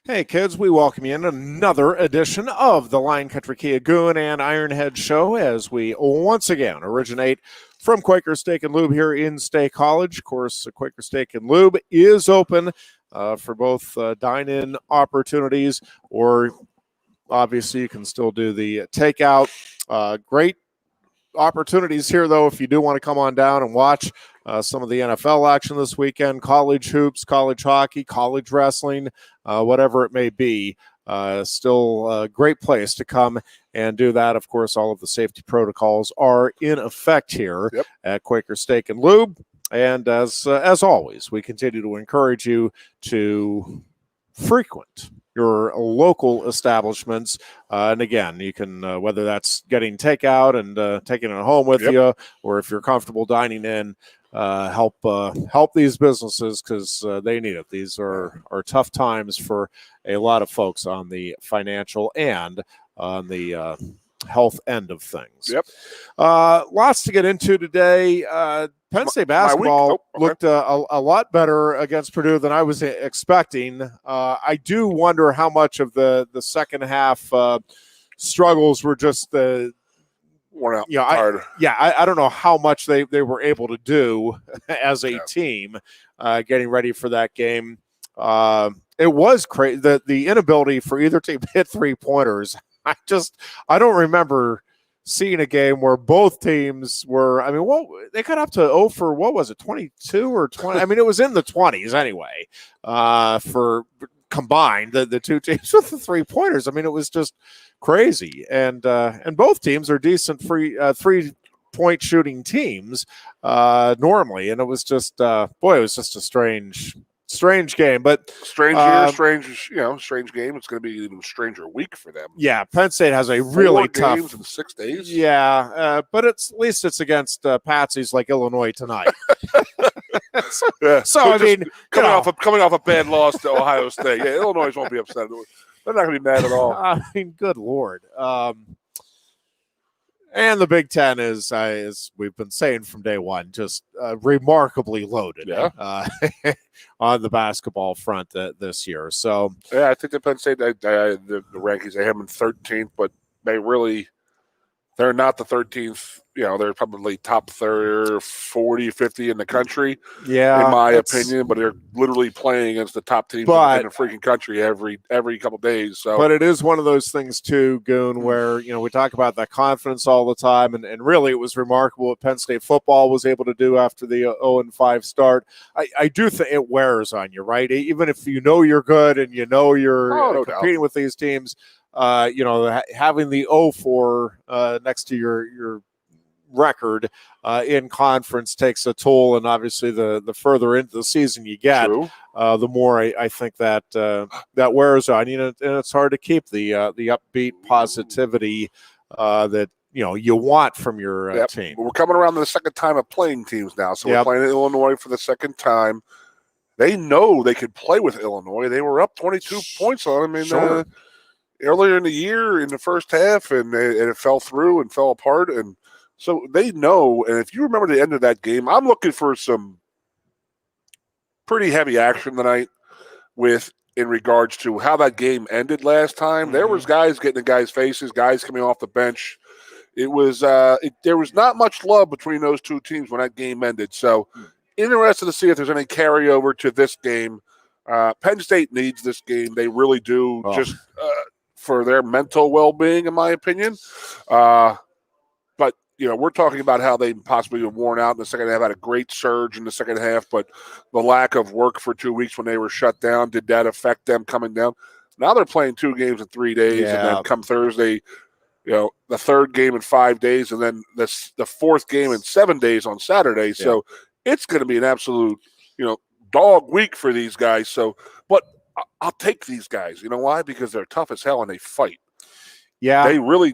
Hey kids, we welcome you in another edition of the Lion Country Kia Goon and Ironhead Show as we once again originate from Quaker Steak and Lube here in State College. Of course, Quaker Steak and Lube is open for both dine-in opportunities, or obviously you can still do the takeout. Great opportunities here, though, if you do want to come on down and watch some of the NFL action this weekend, college hoops, college hockey, college wrestling, whatever it may be. Still a great place to come and do that. Of course, all of the safety protocols are in effect here at Quaker Steak and Lube. And as always, we continue to encourage you to frequent your local establishments. And again, you can, whether that's getting takeout and taking it home with you, or if you're comfortable dining in, help these businesses because they need it. These are tough times for a lot of folks on the financial and on the health end of things. Lots to get into today. Penn State basketball looked a lot better against Purdue than I was expecting. I do wonder how much of the second half struggles were just the worn out. I don't know how much they were able to do as a team getting ready for that game. It was crazy. The inability for either team to hit 3-pointers. I don't remember seeing a game where both teams were, they got up to 0 for, 22 or 20? It was in the 20s anyway, for combined, the two teams with the 3-pointers. It was just crazy. And both teams are decent three-point shooting teams normally. And it was just, it was just a strange game, but strange game. It's going to be an even stranger week for them. Yeah, Penn State has a really tough games in 6 days. Yeah, but at least it's against patsies like Illinois tonight. Coming off a bad loss to Ohio State. Yeah, Illinois won't be upset. They're not going to be mad at all. Good Lord. And the Big Ten is, as we've been saying from day one, just remarkably loaded on the basketball front this year. So I think the Penn State, the rankings, they have them in 13th, but they're not the 13th. They're probably top 30, 40, 50 in the country, in my opinion. But they're literally playing against the top teams in the freaking country every couple of days. So, but it is one of those things too, Goon, where we talk about that confidence all the time, and really it was remarkable what Penn State football was able to do after the 0-5 start. I do think it wears on you, right? Even if you're good and you're competing with these teams. Having the 0-4 next to your record in conference takes a toll, and obviously the further into the season you get, the more I think that wears on you, and it's hard to keep the upbeat positivity that you want from your team. We're coming around to the second time of playing teams now, so we're playing Illinois for the second time. They know they could play with Illinois. They were up 22 points on them earlier in the year in the first half, and it fell through and fell apart. And so they know. And if you remember the end of that game, I'm looking for some pretty heavy action tonight in regards to how that game ended last time. Mm-hmm. There was guys getting in guys' faces, guys coming off the bench. It was there was not much love between those two teams when that game ended. So interested to see if there's any carryover to this game. Penn State needs this game. They really do, just for their mental well-being, in my opinion. But, we're talking about how they possibly were worn out in the second half, had a great surge in the second half, but the lack of work for 2 weeks when they were shut down, did that affect them coming down? Now they're playing 2 games in 3 days, and then come Thursday, the third game in 5 days, and then the fourth game in 7 days on Saturday. Yeah. So it's going to be an absolute, dog week for these guys. So, but I'll take these guys. You know why? Because they're tough as hell and they fight. Yeah, they really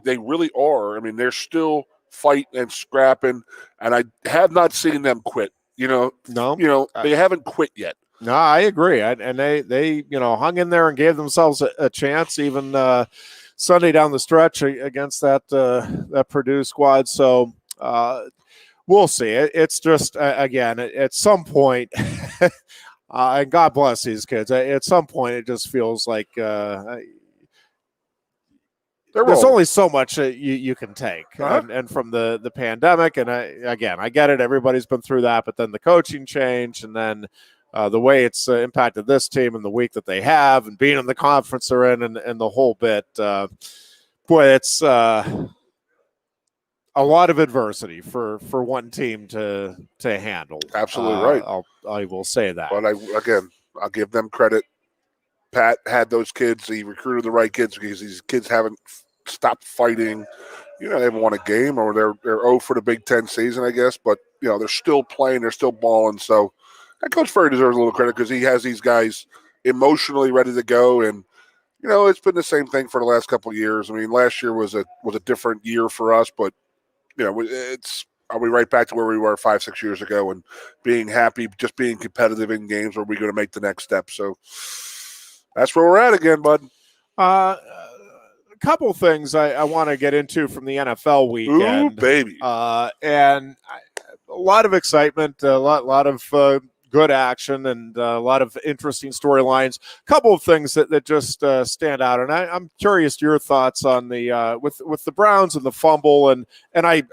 are. They're still fighting and scrapping, and I have not seen them quit. No, they haven't quit yet. No, I agree. And they hung in there and gave themselves a chance even Sunday down the stretch against that Purdue squad. So we'll see. It's just again at some point. And God bless these kids. At some point, it just feels like there's only so much you can take. And from the pandemic, and I get it. Everybody's been through that, but then the coaching change, and then the way it's impacted this team and the week that they have, and being in the conference they're in, and the whole bit. Boy, it's a lot of adversity for one team to handle. Absolutely right. I will say that. But I'll give them credit. Pat had those kids. He recruited the right kids because these kids haven't stopped fighting. They haven't won a game, or they're 0 for the Big Ten season, I guess. But they're still playing. They're still balling. So that Coach Ferry deserves a little credit because he has these guys emotionally ready to go. And it's been the same thing for the last couple of years. I mean, last year was a different year for us, but are we right back to where we were 5-6 years ago and being happy, just being competitive in games? Or are we going to make the next step? So that's where we're at again, bud. A couple of things I want to get into from the NFL weekend. Ooh, baby. And a lot of excitement, a lot of good action, and a lot of interesting storylines. A couple of things that just stand out, and I'm curious your thoughts on the with the Browns and the fumble, and I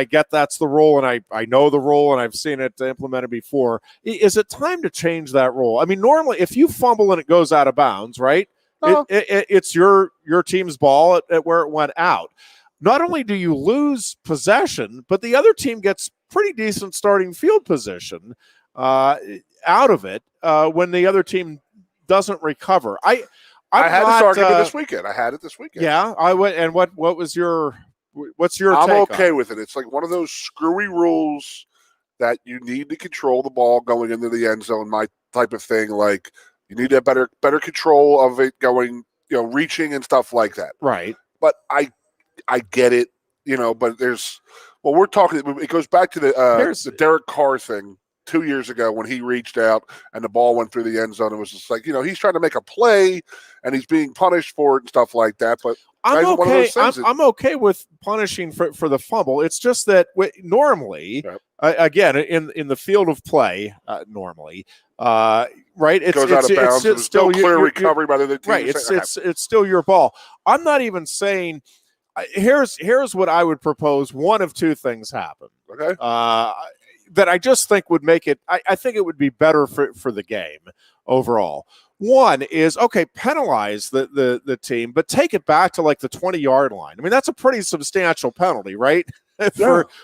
get that's the rule, and I know the rule, and I've seen it implemented before. Is it time to change that rule? I mean, normally if you fumble and it goes out of bounds, right? It's your team's ball at where it went out. Not only do you lose possession, but the other team gets pretty decent starting field position out of it when the other team doesn't recover. I had this argument this weekend. I had it this weekend. Yeah, I went. And what was what's your I'm take okay on with it. It's like one of those screwy rules that you need to control the ball going into the end zone, my type of thing. Like you need a better control of it going, reaching and stuff like that. Right. But I get it, but we're talking, it goes back to the Derek Carr thing 2 years ago when he reached out and the ball went through the end zone. It was just like, he's trying to make a play and he's being punished for it and stuff like that. But I'm okay. I'm okay with punishing for the fumble. It's just that normally, again, in the field of play, normally, right? It goes out of bounds. It's still clear recovery by the team. Right. It's still your ball. I'm not even saying. Here's what I would propose. One of two things happen. Okay. That I just think would make it. I think it would be better for the game overall. One is, okay, penalize the team, but take it back to like the 20-yard line. I mean, that's a pretty substantial penalty, right?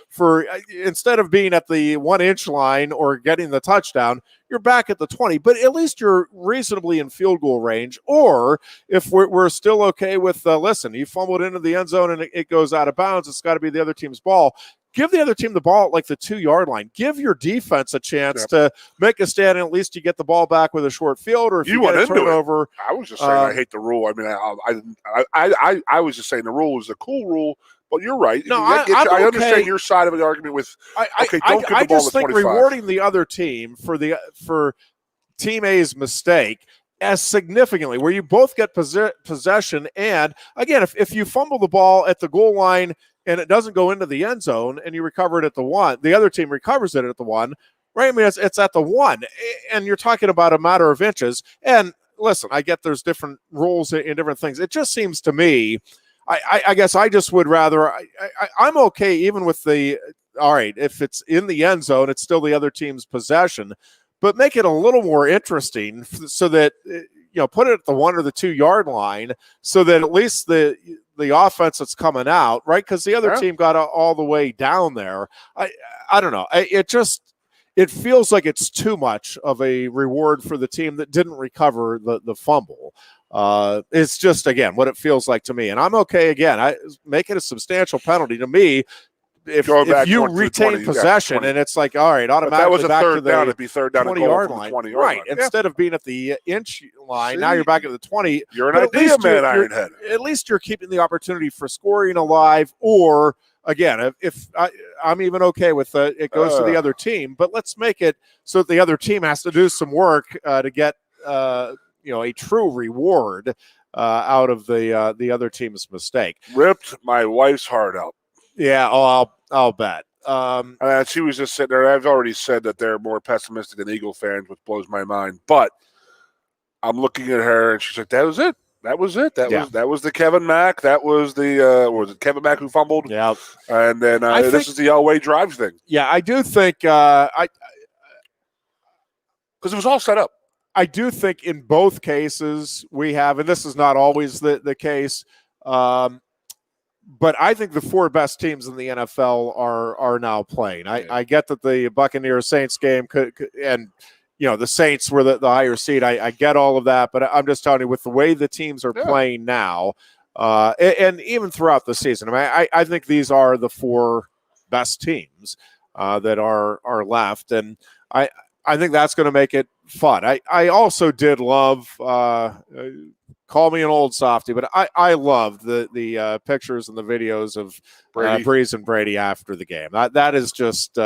for instead of being at the 1-inch line or getting the touchdown, you're back at the 20, but at least you're reasonably in field goal range. Or if we're still okay with, listen, you fumbled into the end zone and it goes out of bounds, it's got to be the other team's ball. Give the other team the ball at like the 2-yard line. Give your defense a chance to make a stand, and at least you get the ball back with a short field. Or if you get a turnover, I was just saying I hate the rule. I mean, I was just saying the rule is a cool rule. But you're right. No, I understand your side of the argument with. Don't give the ball I just think 25. Rewarding the other team for Team A's mistake as significantly, where you both get possession, and again, if you fumble the ball at the goal line and it doesn't go into the end zone, and you recover it at the 1, the other team recovers it at the 1, right? I mean, it's at the 1, and you're talking about a matter of inches. And listen, I get there's different rules in different things. It just seems to me. I guess I just would rather I'm okay even with the all right, if it's in the end zone, it's still the other team's possession, but make it a little more interesting so that put it at the 1 or the 2-yard line so that at least the offense that's coming out, right? Because the other team got all the way down there. I don't know. It feels like it's too much of a reward for the team that didn't recover the fumble. It's just, again, what it feels like to me. And I'm okay, again, I make it a substantial penalty to me. If you retain possession and it's like, all right, automatically that was back third to the down, it'd be third down 20-yard line. 20-yard right. line. Instead of being at the inch line, now you're back at the 20. You're an idea man, Ironhead. At least you're keeping the opportunity for scoring alive. Or, again, if I'm even okay with it goes to the other team, but let's make it so that the other team has to do some work to get a true reward out of the other team's mistake. Ripped my wife's heart out. Yeah, I'll bet. She was just sitting there. I've already said that they're more pessimistic than Eagle fans, which blows my mind. But I'm looking at her, and she's like, "That was it. That was it. That was the Kevin Mack. That was the was it Kevin Mack who fumbled? Yeah, and then this is the Elway drives thing. Yeah, I do think because it was all set up. I do think in both cases we have, and this is not always the case, but I think the 4 best teams in the NFL are now playing. I get that the Buccaneers Saints game could and the Saints were the higher seed. I get all of that, but I'm just telling you, with the way the teams are playing now, and even throughout the season, I think these are the 4 best teams that are left, and I think that's going to make it fun. I also did love, call me an old softy, but I loved the pictures and the videos of Breeze and Brady after the game. That is just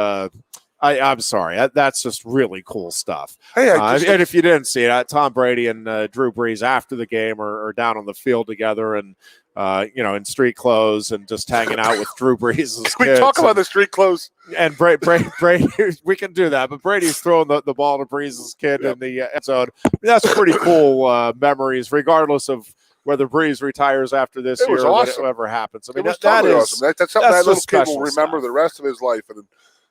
I'm sorry, that's just really cool stuff. Hey, and if you didn't see it, Tom Brady and Drew Brees after the game are down on the field together and in street clothes and just hanging out with Drew Brees' kids. Can we talk about the street clothes? And Brady, we can do that. But Brady's throwing the ball to Brees' kid in the end zone. That's pretty cool memories, regardless of whether Brees retires after this year or whatever happens. I mean, that's totally awesome. That's something that little kid will remember the rest of his life. And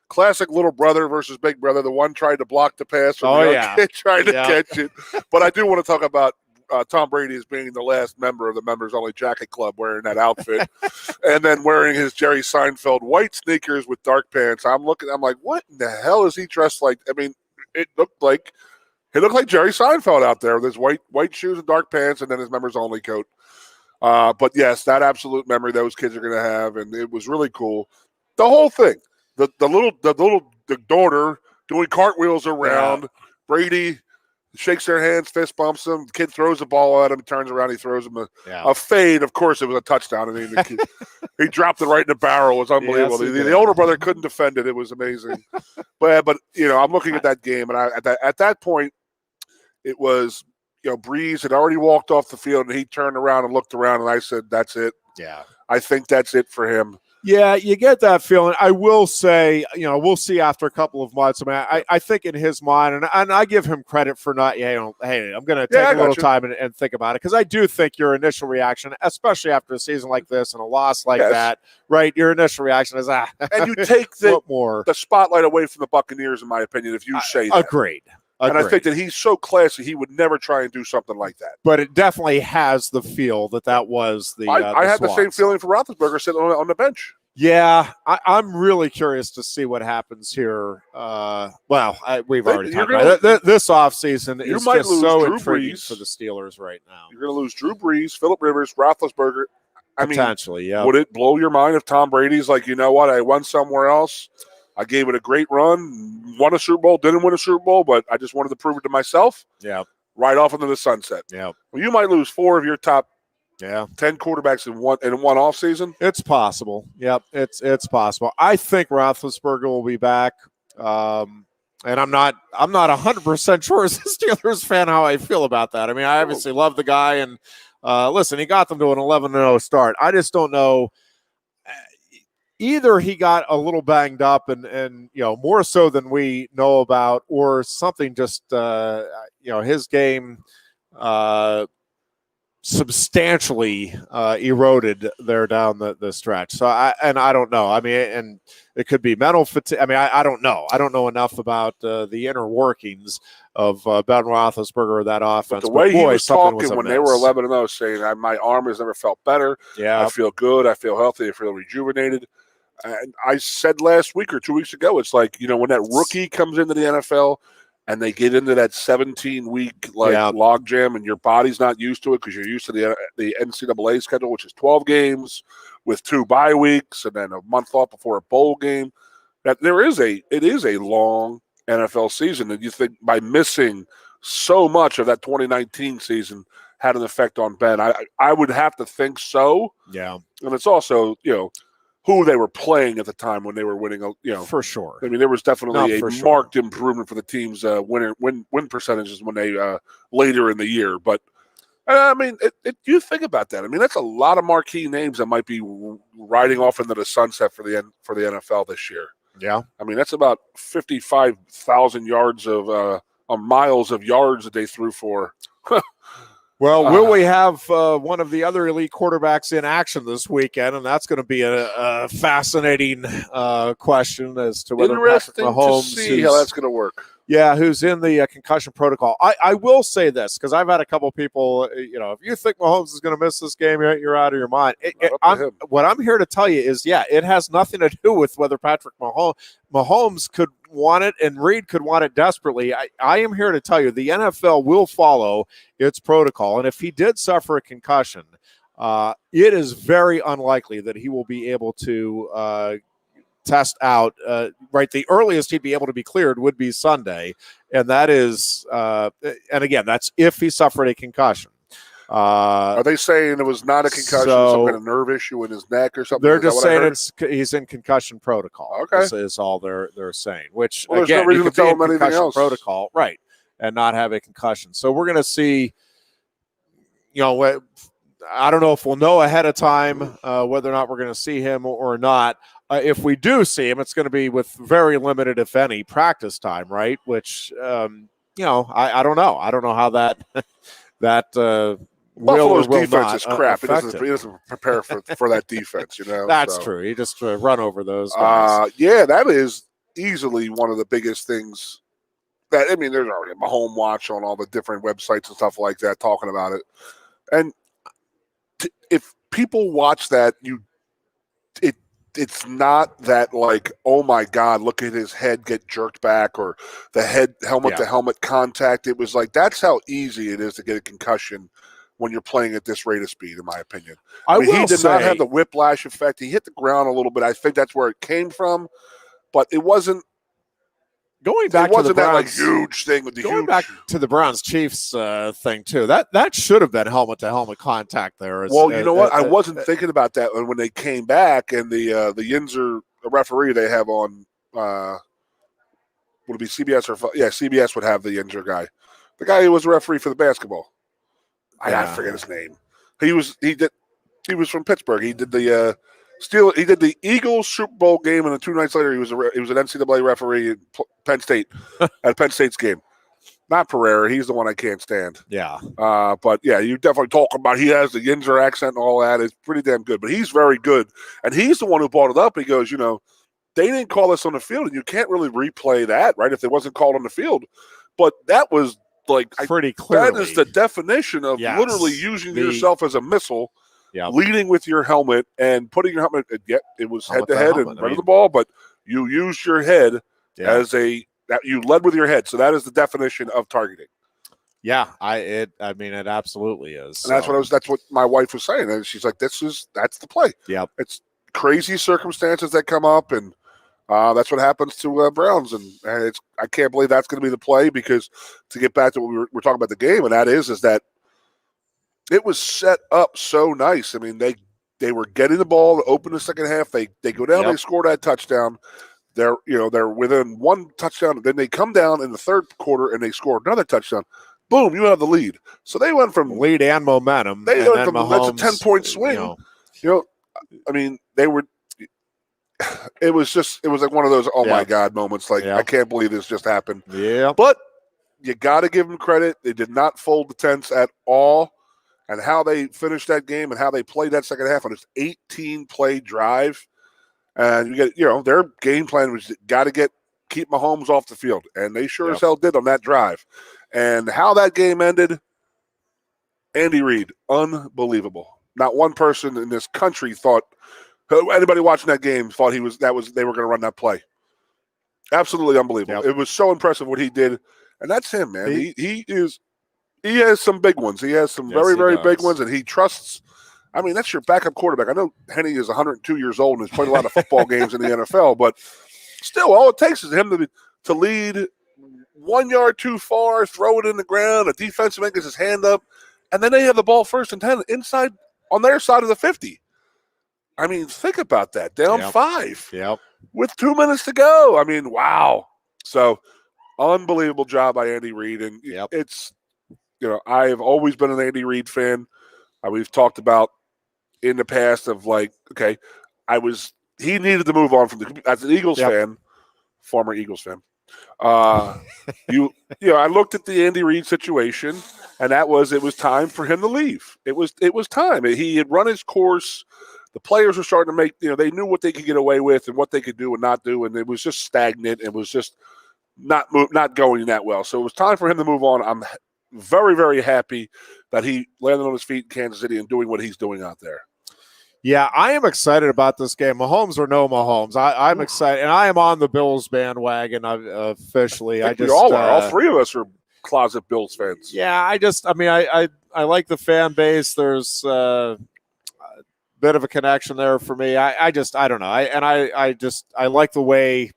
classic little brother versus big brother. The one tried to block the pass, the other kid tried to catch it. But I do want to talk about Tom Brady as being the last member of the Members Only Jacket Club wearing that outfit and then wearing his Jerry Seinfeld white sneakers with dark pants. I'm like, what in the hell is he dressed like? I mean, it looked like Jerry Seinfeld out there with his white shoes and dark pants and then his Members Only coat. But yes, that absolute memory those kids are going to have, and it was really cool. The whole thing, the daughter doing cartwheels around Brady. Shakes their hands, fist bumps him. The kid throws the ball at him, turns around, he throws him a fade. Of course, it was a touchdown. I mean, he dropped it right in the barrel. It was unbelievable. Yes, the older brother couldn't defend it. It was amazing. but I'm looking at that game, and at that point, it was Breeze had already walked off the field, and he turned around and looked around, and I said, "That's it. Yeah, I think that's it for him." Yeah, you get that feeling. I will say, we'll see after a couple of months. I mean, I think in his mind, and I give him credit for not, hey, I'm going to take a little time and think about it, because I do think your initial reaction, especially after a season like this and a loss like that, right, your initial reaction is, and you take the spotlight away from the Buccaneers, in my opinion, if you say that. Agreed. And I think that he's so classy, he would never try and do something like that. But it definitely has the feel that was the I had the same feeling for Roethlisberger sitting on the bench. Yeah, I'm really curious to see what happens here. We've already talked about it. This offseason is just so intriguing for the Steelers right now. You're going to lose Drew Brees, Phillip Rivers, Roethlisberger. Potentially, yeah. Would it blow your mind if Tom Brady's like, you know what, I won somewhere else? I gave it a great run, won a Super Bowl, didn't win a Super Bowl, but I just wanted to prove it to myself. Yeah. Right off into the sunset. Yeah. Well, you might lose 4 of your top 10 quarterbacks in one offseason. It's possible. Yep, it's possible. I think Roethlisberger will be back. And I'm not 100% sure as a Steelers fan how I feel about that. I mean, I obviously love the guy, and listen, he got them to an 11-0 start. I just don't know. Either he got a little banged up and more so than we know about, or something just his game substantially eroded there down the stretch. So I don't know. I mean, and it could be mental fatigue. I mean, I don't know. I don't know enough about the inner workings of Ben Roethlisberger or that offense. But the way he was talking when they were 11-0, saying, "My arm has never felt better. Yeah, I feel good. I feel healthy. I feel rejuvenated." And I said last week or 2 weeks ago, it's like, when that rookie comes into the NFL and they get into that 17-week log jam and your body's not used to it because you're used to the NCAA schedule, which is 12 games with 2 bye weeks and then a month off before a bowl game. That it is a long NFL season. And you think by missing so much of that 2019 season had an effect on Ben. I would have to think so. Yeah. And it's also, who they were playing at the time when they were winning, for sure. I mean, there was definitely a marked improvement for the team's win percentages when they later in the year. But I mean, you think about that. I mean, that's a lot of marquee names that might be riding off into the sunset for the NFL this year. Yeah. I mean, that's about 55,000 yards of miles of yards that they threw for. Well, will we have one of the other elite quarterbacks in action this weekend? And that's going to be a fascinating question as to whether Patrick Mahomes, to see how that's going to work. Yeah, who's in the concussion protocol. I will say this, because I've had a couple people, if you think Mahomes is going to miss this game, you're out of your mind. What I'm here to tell you is, it has nothing to do with whether Patrick Mahomes could want it and Reed could want it desperately. I am here to tell you the NFL will follow its protocol. And if he did suffer a concussion, it is very unlikely that he will be able to test out. The earliest he'd be able to be cleared would be Sunday. And that is, and again, that's if he suffered a concussion. Are they saying it was not a concussion, some kind of nerve issue in his neck or something? They're just saying he's in concussion protocol. Okay, is all they're saying. Which there's again, no reason you to could tell be in them anything concussion else. Protocol, right, and not have a concussion. So we're going to see. I don't know if we'll know ahead of time whether or not we're going to see him or not. If we do see him, it's going to be with very limited, if any, practice time, right? Which, I don't know. I don't know how that Buffalo's will defense is crap. He doesn't prepare for that defense, That's true. He just run over those guys. That is easily one of the biggest things. There's already a Mahomes watch on all the different websites and stuff like that talking about it. And if people watch that, it's not that like, oh my God, look at his head get jerked back or the helmet to helmet contact. It was like, that's how easy it is to get a concussion when you're playing at this rate of speed, in my opinion. He did not have the whiplash effect. He hit the ground a little bit. I think that's where it came from, but it wasn't. Going back to the Browns, that huge thing with the going back to the Browns Chiefs thing too. That should have been helmet to helmet contact there. You know what? I wasn't thinking about that when they came back and the Yinzer referee they have on would it be CBS or CBS would have the Yinzer guy, the guy who was a referee for the basketball. I forget his name. He was from Pittsburgh. He did the He did the Eagles Super Bowl game, and then 2 nights later, he was an NCAA referee at Penn State at Penn State's game. Not Pereira. He's the one I can't stand. Yeah. But you definitely talk about he has the Yinzer accent and all that. It's pretty damn good. But he's very good, and he's the one who brought it up. He goes, they didn't call this on the field, and you can't really replay that, right? If it wasn't called on the field, but that was like pretty clearly. That is the definition of literally using yourself as a missile. Yeah. Leading with your helmet and putting your helmet. It was head to head and running the ball, but you used your head as you led with your head. So that is the definition of targeting. Yeah, it absolutely is. And that's what my wife was saying, and she's like, that's the play. Yeah, it's crazy circumstances that come up, and that's what happens to Browns, and I can't believe that's going to be the play because to get back to what we're talking about the game, and that is that. It was set up so nice. They were getting the ball to open the second half. They go down, they score that touchdown. They're within one touchdown. Then they come down in the third quarter and they score another touchdown. Boom, you have the lead. So they went from lead and momentum. They went from that's a 10-point swing. They were. It was like one of those my God moments. Like I can't believe this just happened. Yeah, but you got to give them credit. They did not fold the tents at all. And how they finished that game and how they played that second half on this 18-play drive. And you get, their game plan was got to keep Mahomes off the field. And they sure as hell did on that drive. And how that game ended, Andy Reid, unbelievable. Not one person in this country thought, anybody watching that game thought they were going to run that play. Absolutely unbelievable. It was so impressive what he did. And that's him, man. He has some big ones. He has some very, very big ones, and he trusts. That's your backup quarterback. I know Henny is 102 years old and has played a lot of football games in the NFL, but still, all it takes is him to lead 1 yard too far, throw it in the ground, a defensive man gets his hand up, and then they have the ball 1st and 10 inside on their side of the 50. Think about that. Down 5 with 2 minutes to go. Wow. So, unbelievable job by Andy Reid, and it's. I have always been an Andy Reid fan. We've talked about in the past of he needed to move on from as an Eagles fan, former Eagles fan. I looked at the Andy Reid situation, and it was time for him to leave. It was time. He had run his course. The players were starting to make, they knew what they could get away with and what they could do and not do, and it was just stagnant. It was just not going that well. So it was time for him to move on. I'm very, very happy that he landed on his feet in Kansas City and doing what he's doing out there. Yeah, I am excited about this game. Mahomes or no Mahomes, I'm excited, and I am on the Bills bandwagon officially. We all are. All three of us are closet Bills fans. Yeah, I like the fan base. There's a bit of a connection there for me. I don't know. I like the way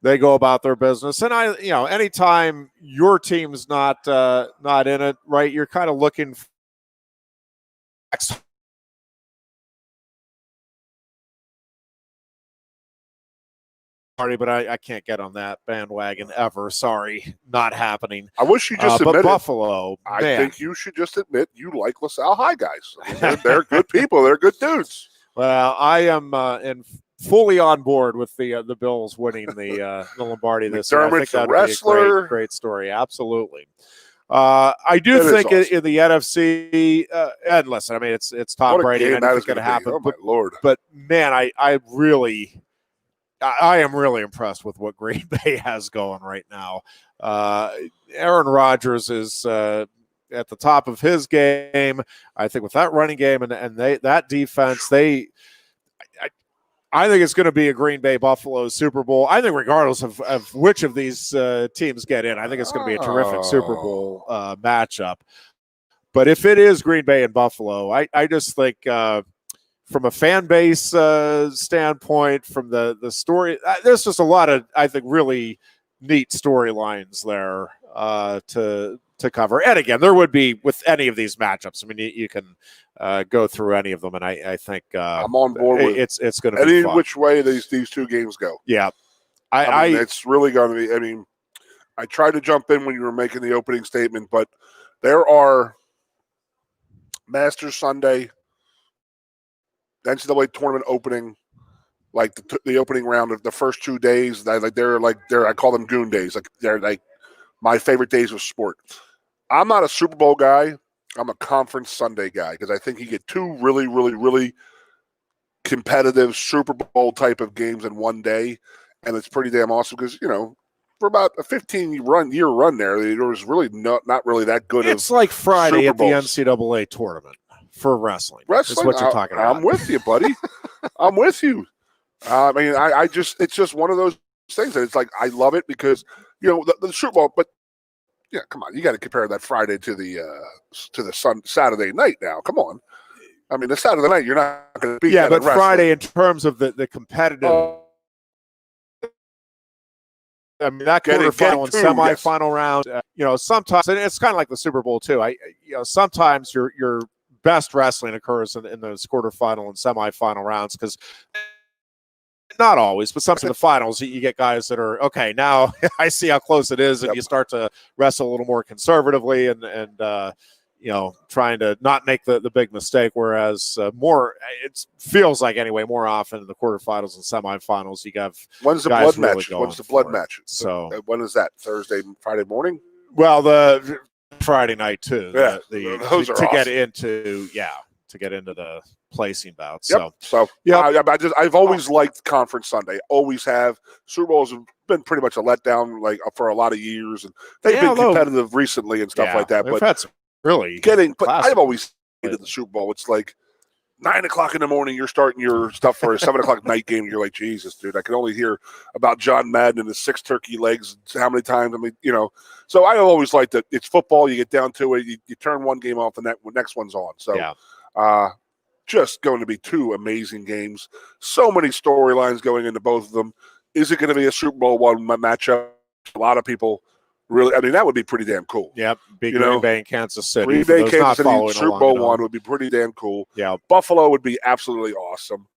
they go about their business, and anytime your team's not in it, right, you're kind of looking for but I can't get on that bandwagon ever. Sorry, not happening. I wish you just admit but Buffalo, I think you should just admit you like LaSalle High guys. I mean, they're good people. They're good dudes. Well, I am fully on board with the Bills winning the Lombardi this year. I think that would be a great story. Absolutely. I do think awesome. in the NFC, and listen, I mean, it's Tom Brady. Anything's going to happen. Oh, my Lord. But man, I am really impressed with what Green Bay has going right now. Aaron Rodgers is at the top of his game. I think with that running game and that defense, I think it's going to be a Green Bay Buffalo Super Bowl. I think regardless of which of these teams get in, I think it's going to be a terrific Super Bowl matchup. But if it is Green Bay and Buffalo, I just think from a fan base standpoint, from the story, there's just a lot of, I think, really neat storylines there to cover. And again, there would be with any of these matchups. I mean, you can go through any of them, and I think I'm on board with it's going to be fun. Which way these two games go. Yeah, I mean, it's really going to be. I mean, I tried to jump in when you were making the opening statement, but there are Masters Sunday, NCAA tournament opening, like the opening round of the first 2 days. They're I call them Goon days. Like they're like my favorite days of sport. I'm not a Super Bowl guy. I'm a Conference Sunday guy because I think you get two really, really, really competitive Super Bowl type of games in one day, and it's pretty damn awesome because for about a 15-year run there was really not really that good. It's like Friday at the NCAA tournament for wrestling. That's what you're talking about. I'm with you, buddy. I'm with you. I mean, it's just one of those things that it's like I love it because the Super Bowl, but yeah, come on, you got to compare that Friday to the Saturday night. Now, come on. I mean, the Saturday night you're not going to beat. Yeah, but Friday in terms of the competitive. I mean, that quarterfinal and semifinal round. Sometimes and it's kind of like the Super Bowl too. Sometimes your best wrestling occurs in those quarterfinal and semifinal rounds because. Not always, but sometimes in the finals, you get guys that are, okay, now I see how close it is, and you start to wrestle a little more conservatively and trying to not make the big mistake, whereas it feels like anyway, more often in the quarterfinals and semifinals, you have When's the blood match? When's the blood match? So when is that? Thursday, Friday morning? Well, the Friday night, too. Yeah, those are awesome. To get into the placing bouts. Yep. I've always liked Conference Sunday. Always have. Super Bowls have been pretty much a letdown, like for a lot of years, and they've been competitive recently and stuff like that. But that's really But I've always hated the Super Bowl. It's like 9:00 in the morning. You're starting your stuff for a 7:00 night game. And you're like, Jesus, dude, I can only hear about John Madden and his 6 turkey legs. How many times? I mean, So I always like that. It's football. You get down to it. You turn one game off, the next one's on. So. Yeah. Just going to be two amazing games. So many storylines going into both of them. Is it going to be a Super Bowl one matchup? A lot of people really. I mean, that would be pretty damn cool. Yeah, Green Bay and Kansas City. Green Bay, Kansas City, Super Bowl one would be pretty damn cool. Yeah, Buffalo would be absolutely awesome.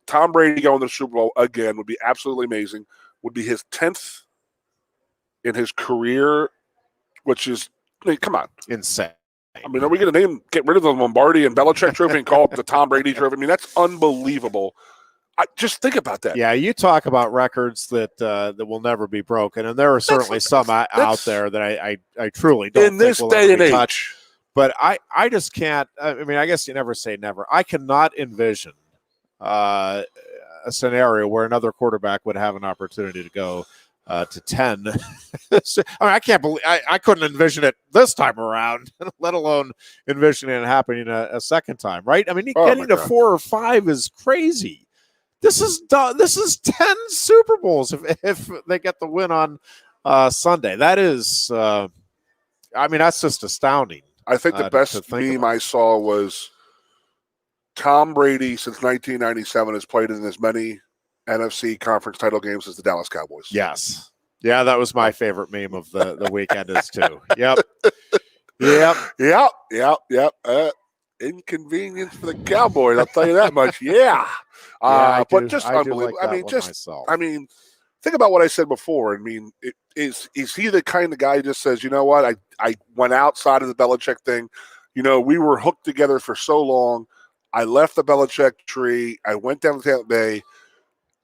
Tom Brady going to the Super Bowl again would be absolutely amazing. Would be his 10th in his career, which is, come on, insane. I mean, are we going to get rid of the Lombardi and Belichick trophy and call it the Tom Brady trophy? I mean, that's unbelievable. Just think about that. Yeah, you talk about records that will never be broken, and there are certainly some out there that I truly don't in this think will day ever and be age. touched. But I just can't. I mean, I guess you never say never. I cannot envision a scenario where another quarterback would have an opportunity to go to 10. I mean, I can't believe I couldn't envision it this time around, let alone envisioning it happening a second time, right? I mean, getting to 4 or 5 is crazy. This is 10 Super Bowls if they get the win on Sunday. That is, I mean, that's just astounding. I think the best meme I saw was Tom Brady since 1997 has played in as many NFC conference title games as the Dallas Cowboys. Yes. Yeah, that was my favorite meme of the weekend is too. Yep. Inconvenience for the Cowboys, I'll tell you that much. Yeah. But just unbelievable. Like I mean, think about what I said before. I mean, is he the kind of guy who just says, you know what, I went outside of the Belichick thing. You know, we were hooked together for so long. I left the Belichick tree. I went down to Tampa Bay.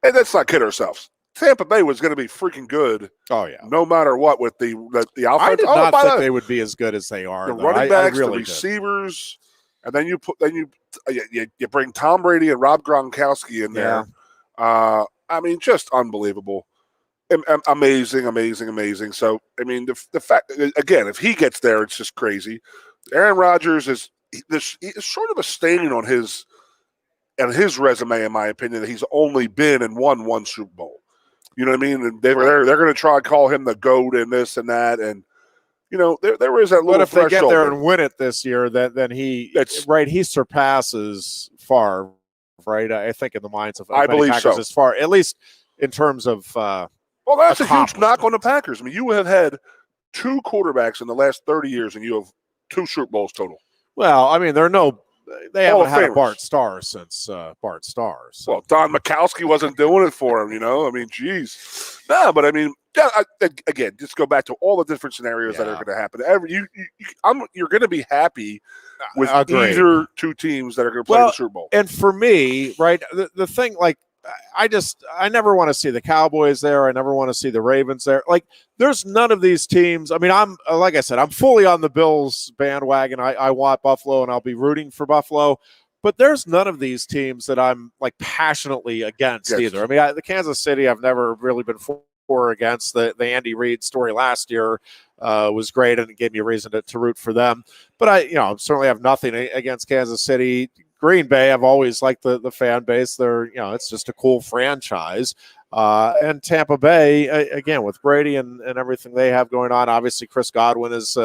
And let's not kid ourselves. Tampa Bay was going to be freaking good. Oh, yeah. No matter what with the offense. I did not think they would be as good as they are. The running backs, the receivers, and then you bring Tom Brady and Rob Gronkowski in there. I mean, just unbelievable. Amazing. So, I mean, the fact, again, if he gets there, it's just crazy. Aaron Rodgers is sort of a stain on his resume, in my opinion, that he's only been and won one Super Bowl. You know what I mean? And they're going to try to call him the GOAT and this and that. And, you know, there is that little But if threshold. they get there and win it this year, then he surpasses Favre, right? I think in the minds of I believe Packers so. as far, at least in terms of well, that's a huge knock on the Packers. I mean, you have had 2 quarterbacks in the last 30 years, and you have 2 Super Bowls total. Well, I mean, they haven't had a Bart Starr since Bart Starr. So. Well, Don Majkowski wasn't doing it for him, you know? I mean, geez. No, but I mean, again, just go back to all the different scenarios that are going to happen. You're going to be happy with either 2 teams that are going to play the Super Bowl. And for me, right, the thing, like, I never want to see the Cowboys there. I never want to see the Ravens there. Like, there's none of these teams. I mean, like I said, I'm fully on the Bills bandwagon. I want Buffalo, and I'll be rooting for Buffalo. But there's none of these teams that I'm like passionately against either. I mean, the Kansas City, I've never really been for or against. The Andy Reid story last year was great, and it gave me a reason to root for them. But I certainly have nothing against Kansas City. Green Bay, I've always liked the fan base. They're, it's just a cool franchise. And Tampa Bay, again, with Brady and everything they have going on, obviously Chris Godwin is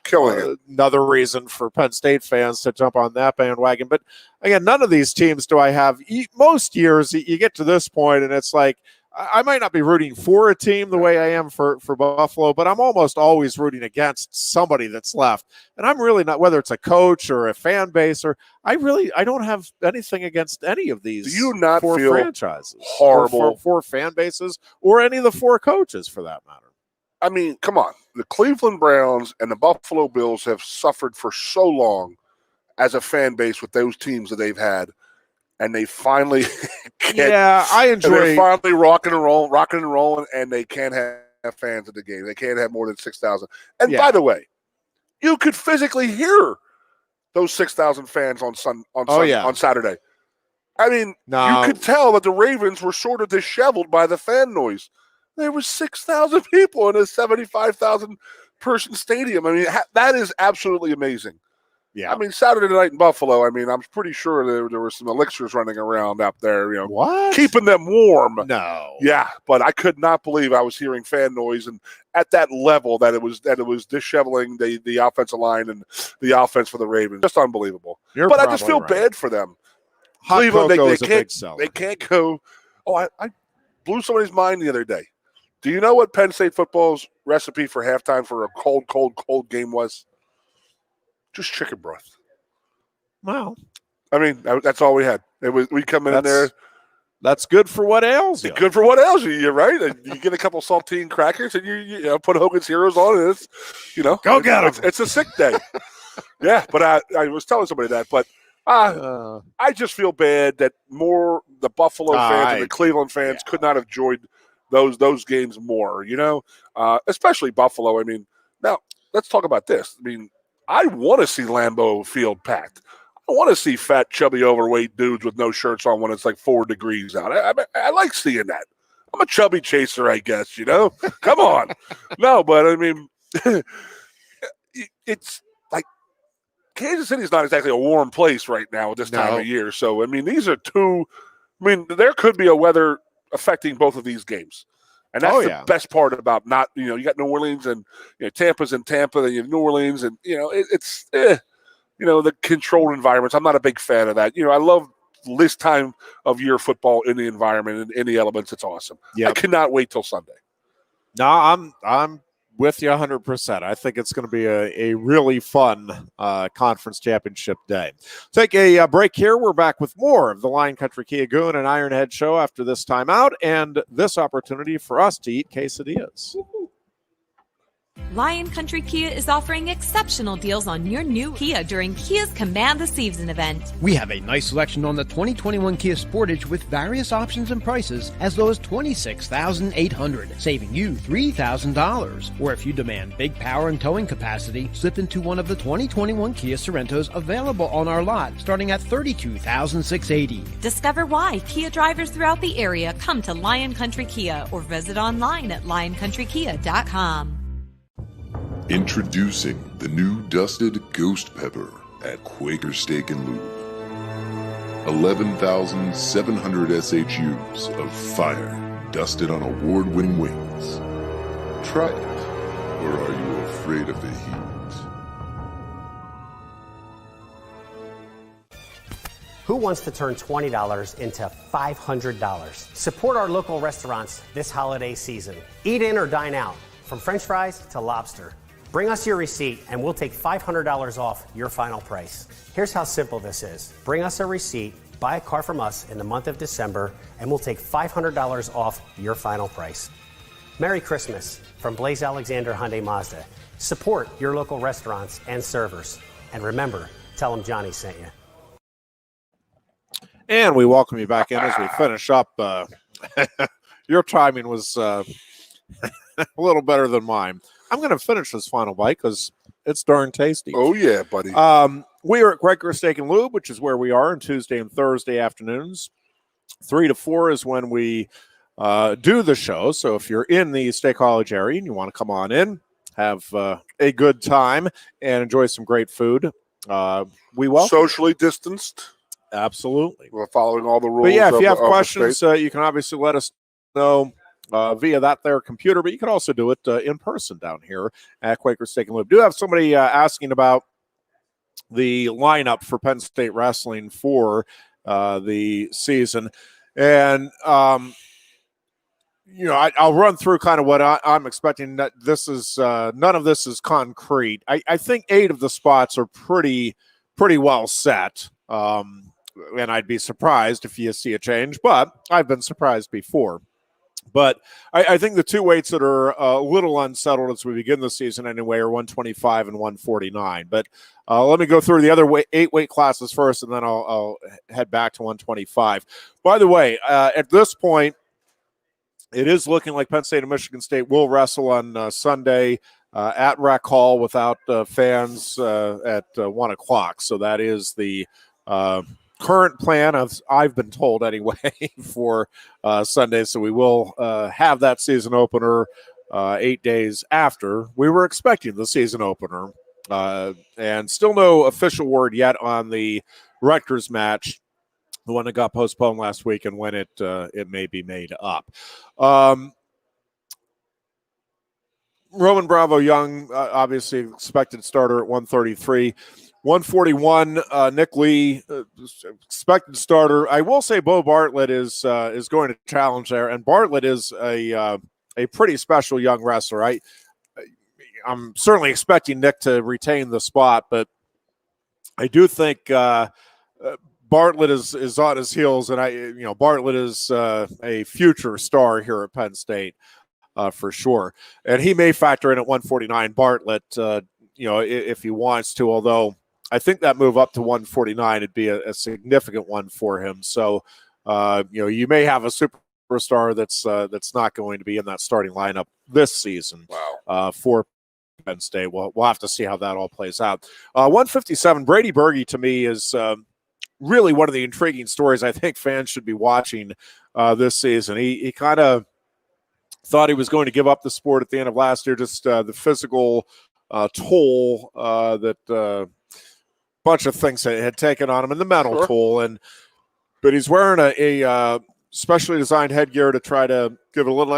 killing it. Another reason for Penn State fans to jump on that bandwagon. But again, none of these teams do I have. Most years you get to this point and it's like, I might not be rooting for a team the way I am for Buffalo, but I'm almost always rooting against somebody that's left. And I'm really not, whether it's a coach or a fan base, or I don't have anything against any of these. Do you not 4 feel franchises, horrible? 4 fan bases, or any of the 4 coaches for that matter. I mean, come on. The Cleveland Browns and the Buffalo Bills have suffered for so long as a fan base with those teams that they've had. And they finally I enjoy. They're finally rocking and rolling, and they can't have fans at the game. They can't have more than 6,000. And by the way, you could physically hear those 6,000 fans on Saturday. I mean, you could tell that the Ravens were sort of disheveled by the fan noise. There was 6,000 people in a 75,000 person stadium. I mean, that is absolutely amazing. Yeah, I mean, Saturday night in Buffalo, I mean, I'm pretty sure there were some elixirs running around up there, keeping them warm. No. Yeah, but I could not believe I was hearing fan noise and at that level that it was disheveling the offensive line and the offense for the Ravens. Just unbelievable. But I just feel bad for them. Cleveland, they can't go. Oh, I blew somebody's mind the other day. Do you know what Penn State football's recipe for halftime for a cold game was? Just chicken broth. Wow. I mean, that's all we had. We come in there. That's good for what ails you. Good for what ails you. You're right. And you get a couple saltine crackers and you put Hogan's Heroes on, and it's go get them. It's a sick day. Yeah, but I was telling somebody that. But I just feel bad that more the Buffalo fans and the Cleveland fans could not have enjoyed those games more, especially Buffalo. I mean, now let's talk about this. I mean, I want to see Lambeau Field packed. I want to see fat, chubby, overweight dudes with no shirts on when it's like 4 degrees out. I like seeing that. I'm a chubby chaser, I guess, Come on. No, but I mean, it's like Kansas City's not exactly a warm place right now at this time of year. So, I mean, these are two – I mean, there could be a weather affecting both of these games. And that's the best part about not – you got New Orleans and Tampa's in Tampa, then you have New Orleans and, it's the controlled environments. I'm not a big fan of that. I love this time of year football in the environment and in the elements. It's awesome. I cannot wait till Sunday. No, I'm with you 100%. I think it's going to be a really fun conference championship day. Take a break here. We're back with more of the Lion Country Kia Goon and Ironhead show after this timeout and this opportunity for us to eat quesadillas. Lion Country Kia is offering exceptional deals on your new Kia during Kia's Command the Season event. We have a nice selection on the 2021 Kia Sportage with various options and prices as low as $26,800, saving you $3,000. Or if you demand big power and towing capacity, slip into one of the 2021 Kia Sorrentos available on our lot starting at $32,680. Discover why Kia drivers throughout the area come to Lion Country Kia or visit online at lioncountrykia.com. Introducing the new dusted Ghost Pepper at Quaker Steak and Lube. 11,700 SHUs of fire dusted on award-winning wings. Try it, or are you afraid of the heat? Who wants to turn $20 into $500? Support our local restaurants this holiday season. Eat in or dine out, from French fries to lobster. Bring us your receipt and we'll take $500 off your final price. Here's how simple this is. Bring us a receipt, buy a car from us in the month of December, and we'll take $500 off your final price. Merry Christmas from Blaze Alexander Hyundai Mazda. Support your local restaurants and servers. And remember, tell them Johnny sent you. And we welcome you back in as we finish up. Your timing was a little better than mine. I'm going to finish this final bite because it's darn tasty. Oh, yeah, buddy. We are at Quaker Steak and Lube, which is where we are on Tuesday and Thursday afternoons. 3 to 4 is when we do the show. So if you're in the State College area and you want to come on in, have a good time, and enjoy some great food, we welcome. Socially distanced. Absolutely. We're following all the rules. But yeah, if you have questions, you can obviously let us know via that there computer, but you can also do it in person down here at Quaker Steak and Lube. Do have somebody asking about the lineup for Penn State wrestling for the season, and I'll run through kind of what I'm expecting. That this is none of this is concrete. I think 8 of the spots are pretty well set, and I'd be surprised if you see a change, but I've been surprised before. But I think the 2 weights that are a little unsettled as we begin the season anyway are 125 and 149. But let me go through the other 8 weight classes first, and then I'll head back to 125. By the way, at this point, it is looking like Penn State and Michigan State will wrestle on Sunday at Rec Hall without fans at 1 o'clock. So that is the current plan, as I've been told anyway, for Sunday. So we will have that season opener 8 days after we were expecting the season opener. And still no official word yet on the Rutgers match, the one that got postponed last week, and when it may be made up. Roman Bravo Young, obviously expected starter at 133. 141, Nick Lee, expected starter. I will say Bo Bartlett is going to challenge there, and Bartlett is a pretty special young wrestler. I'm certainly expecting Nick to retain the spot, but I do think Bartlett is on his heels, and Bartlett is a future star here at Penn State for sure, and he may factor in at 149 Bartlett, if he wants to, although I think that move up to 149 would be a significant one for him. So, you may have a superstar that's not going to be in that starting lineup this season. Wow. For Penn State. We'll have to see how that all plays out. 157, Brady Berge to me is really one of the intriguing stories I think fans should be watching this season. He kind of thought he was going to give up the sport at the end of last year, just the physical toll that bunch of things had taken on him, and the mental toll. But he's wearing a specially designed headgear to try to give a little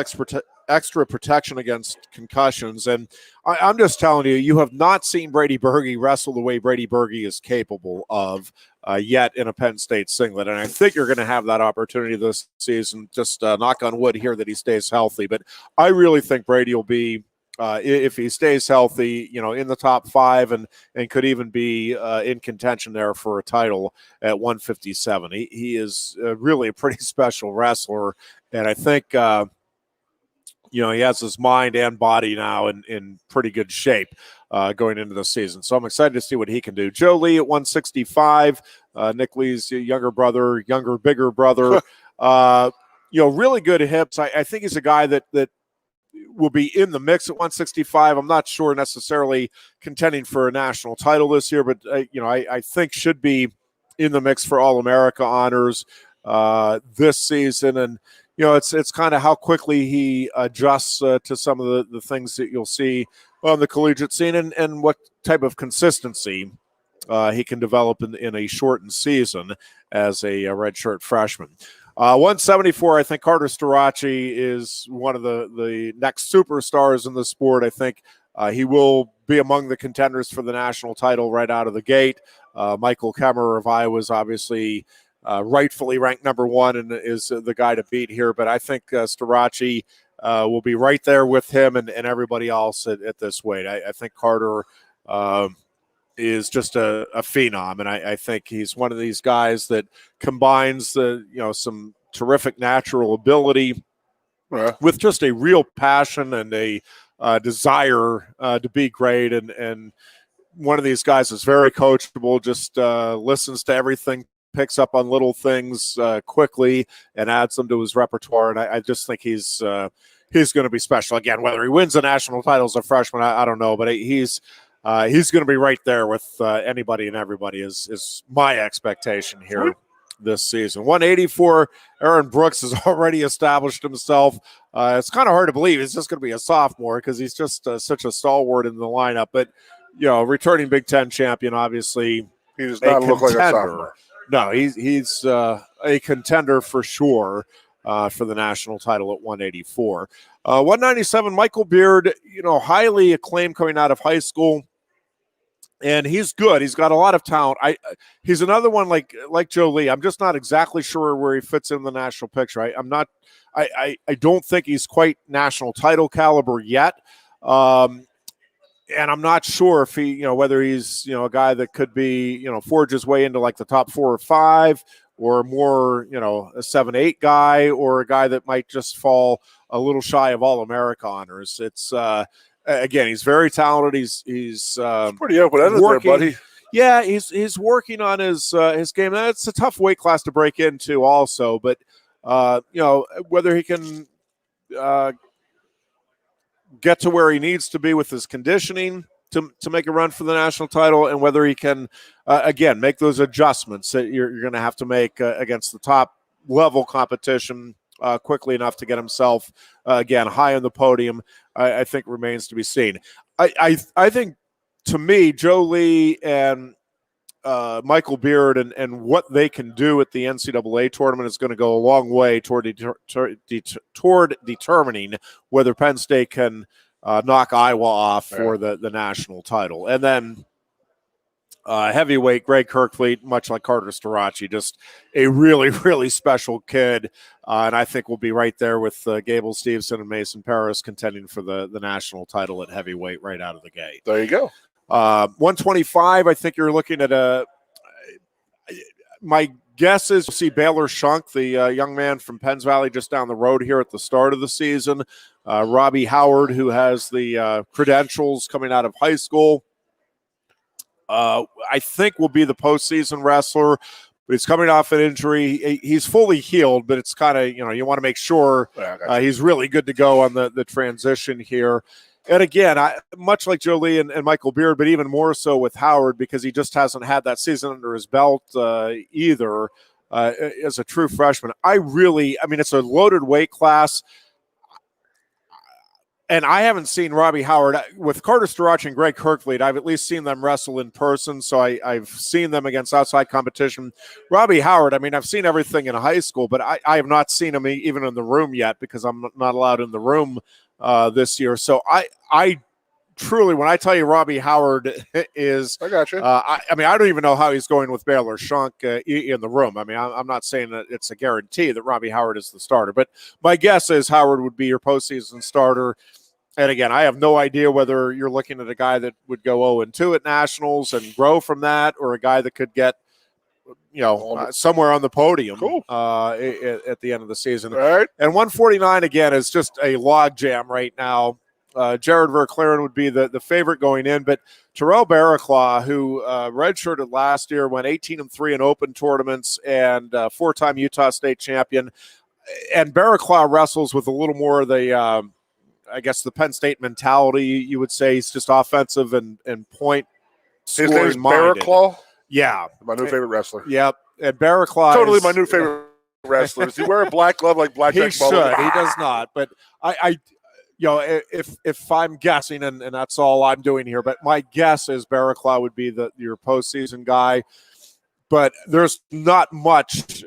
extra protection against concussions. And I'm just telling you, you have not seen Brady Berge wrestle the way Brady Berge is capable of yet in a Penn State singlet. And I think you're going to have that opportunity this season. Just knock on wood here that he stays healthy. But I really think Brady will be, if he stays healthy, in the top 5 and could even be in contention there for a title at 157. He is really a pretty special wrestler. And I think, he has his mind and body now in pretty good shape going into the season. So I'm excited to see what he can do. Joe Lee at 165, Nick Lee's younger, bigger brother. Really good hips. I think he's a guy that will be in the mix at 165. I'm not sure necessarily contending for a national title this year, but I think should be in the mix for All-America honors this season. And it's kind of how quickly he adjusts to some of the things that you'll see on the collegiate scene and what type of consistency he can develop in a shortened season as a redshirt freshman. 174, I think Carter Starace is one of the next superstars in the sport. I think he will be among the contenders for the national title right out of the gate. Michael Kemmer of Iowa is obviously rightfully ranked number 1 and is the guy to beat here. But I think Starace will be right there with him and everybody else at this weight. I think Carter is just a phenom, and I think he's one of these guys that combines some terrific natural ability with just a real passion and a desire to be great, and one of these guys is very coachable, just listens to everything, picks up on little things quickly and adds them to his repertoire, and I just think he's going to be special. Again, whether he wins the national title as a freshman, I don't know, but he's going to be right there with anybody and everybody is my expectation here this season. 184, Aaron Brooks has already established himself. It's kind of hard to believe he's just going to be a sophomore because he's just such a stalwart in the lineup. But, returning Big Ten champion, obviously. He does not look like a sophomore. No, he's a contender for sure for the national title at 184. 197, Michael Beard, highly acclaimed coming out of high school. And he's good. He's got a lot of talent. He's another one like Joe Lee. I'm just not exactly sure where he fits in the national picture. I don't think he's quite national title caliber yet. And I'm not sure if he, whether he's, a guy that could be, forge his way into like the top 4 or 5 or more, a 7-8 guy or a guy that might just fall a little shy of All-America honors. It's, again, he's very talented. He's pretty open-ended there, buddy. Yeah, he's working on his game. It's a tough weight class to break into, also. But whether he can get to where he needs to be with his conditioning to make a run for the national title, and whether he can again make those adjustments that you're going to have to make against the top level competition quickly enough to get himself again high on the podium, I think remains to be seen. I think, to me, Joe Lee and Michael Beard and what they can do at the NCAA tournament is going to go a long way toward determining whether Penn State can knock Iowa off for the national title. And then heavyweight Greg Kirkfleet, much like Carter Starace, just a really, really special kid. And I think we'll be right there with Gable Stevenson and Mason Paris contending for the national title at heavyweight right out of the gate. There you go. 125, I think you're looking at my guess is you'll see Baylor Shunk, the young man from Penns Valley just down the road here at the start of the season. Robbie Howard, who has the credentials coming out of high school. I think will be the postseason wrestler, but he's coming off an injury. He's fully healed, but it's kind of, you want to make sure he's really good to go on the transition here. And again, much like Jolie and Michael Beard, but even more so with Howard, because he just hasn't had that season under his belt either as a true freshman. It's a loaded weight class. And I haven't seen Robbie Howard. With Carter Starachi and Greg Kirkfleet, I've at least seen them wrestle in person, so I've seen them against outside competition. Robbie Howard, I've seen everything in high school, but I have not seen him even in the room yet because I'm not allowed in the room this year. So I truly, when I tell you Robbie Howard is, I got you. I don't even know how he's going with Baylor Shunk in the room. I'm not saying that it's a guarantee that Robbie Howard is the starter, but my guess is Howard would be your postseason starter. And again, I have no idea whether you're looking at a guy that would go 0-2 at nationals and grow from that, or a guy that could get, somewhere on the podium at the end of the season. All right. And 149 again is just a logjam right now. Jared Verclaren would be the favorite going in, but Terrell Barraclaw, who redshirted last year, went 18-3 in open tournaments and four-time Utah State champion. And Barraclaw wrestles with a little more of the the Penn State mentality, you would say. He's just offensive and point His name is minded. Barraclaw? Yeah. My new favorite wrestler. Yep. And Barraclaw totally my new favorite wrestler. Does he wear a black glove like Blackjack? He should. He does not. But if I'm guessing, and that's all I'm doing here, but my guess is Barraclaw would be your postseason guy. But there's not much.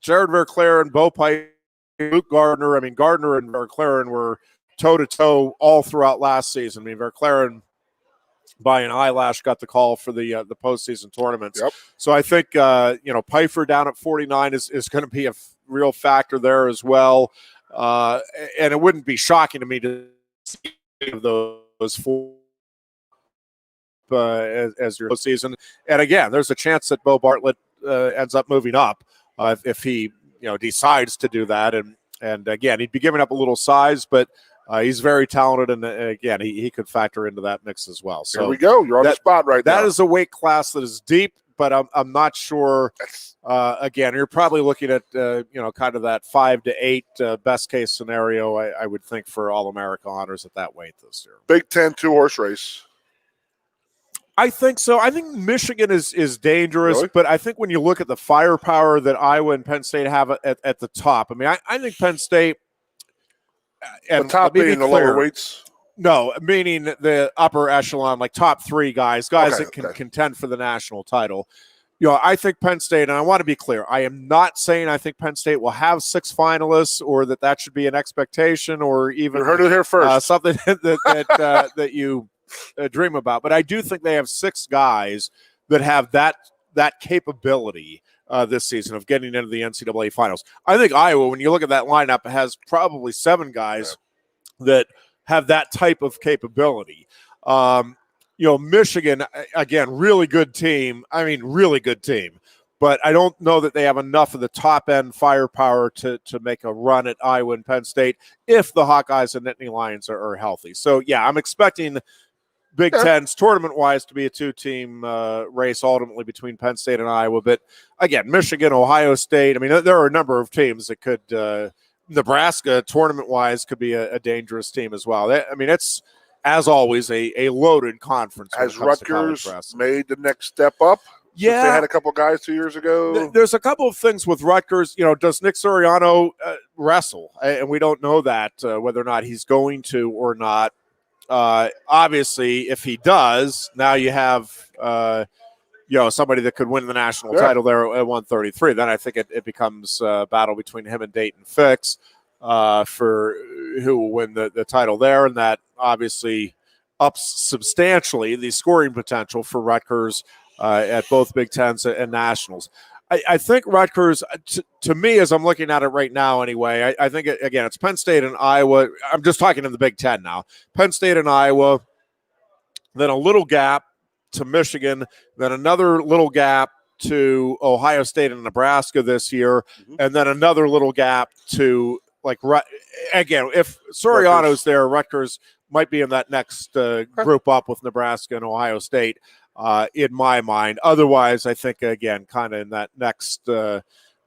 Jared Verclaren, Bo Pipe, Luke Gardner. Gardner and Verclaren were toe-to-toe all throughout last season. Verclaren, by an eyelash, got the call for the postseason tournaments. Yep. So I think, Pfeiffer down at 49 is going to be a real factor there as well. And it wouldn't be shocking to me to see those four as your postseason. And again, there's a chance that Bo Bartlett ends up moving up if he decides to do that. And again, he'd be giving up a little size, but he's very talented, and again, he could factor into that mix as well. So here we go. You're on the spot right now. That is a weight class that is deep, but I'm not sure. Again, you're probably looking at kind of that 5 to 8 best case scenario. I would think for All-America honors at that weight this year. Big Ten 2-horse race. I think so. I think Michigan is dangerous, really? But I think when you look at the firepower that Iowa and Penn State have at the top, I think Penn State. And the top being the lower weights? No, meaning the upper echelon, like top 3 guys that can okay. contend for the national title. I think Penn State, and I want to be clear, I am not saying I think Penn State will have 6 finalists or that should be an expectation or even you heard it here first. Something that you dream about. But I do think they have 6 guys that have that capability this season of getting into the NCAA finals. I think Iowa, when you look at that lineup, has probably 7 guys that have that type of capability. Michigan, again, really good team. Really good team. But I don't know that they have enough of the top-end firepower to make a run at Iowa and Penn State if the Hawkeyes and Nittany Lions are healthy. So, yeah, I'm expecting Big Ten's tournament-wise to be a 2-team race ultimately between Penn State and Iowa. But, again, Michigan, Ohio State, there are a number of teams that could Nebraska, tournament-wise, could be a dangerous team as well. It's, as always, a loaded conference. Has Rutgers made the next step up? Yeah. They had a couple guys 2 years ago. There's a couple of things with Rutgers. Does Nick Soriano wrestle? And we don't know that, whether or not he's going to or not. Obviously, if he does, now you have somebody that could win the national title there at 133. Then I think it becomes a battle between him and Dayton Fix for who will win the title there, and that obviously ups substantially the scoring potential for Rutgers at both Big Tens and nationals. I think Rutgers, to me, as I'm looking at it right now anyway, I think, again, it's Penn State and Iowa. I'm just talking in the Big Ten now. Penn State and Iowa, then a little gap to Michigan, then another little gap to Ohio State and Nebraska this year, and then another little gap to, again, if Soriano's there, Rutgers might be in that next group up with Nebraska and Ohio State. in my mind. Otherwise, I think, again, kind of in that next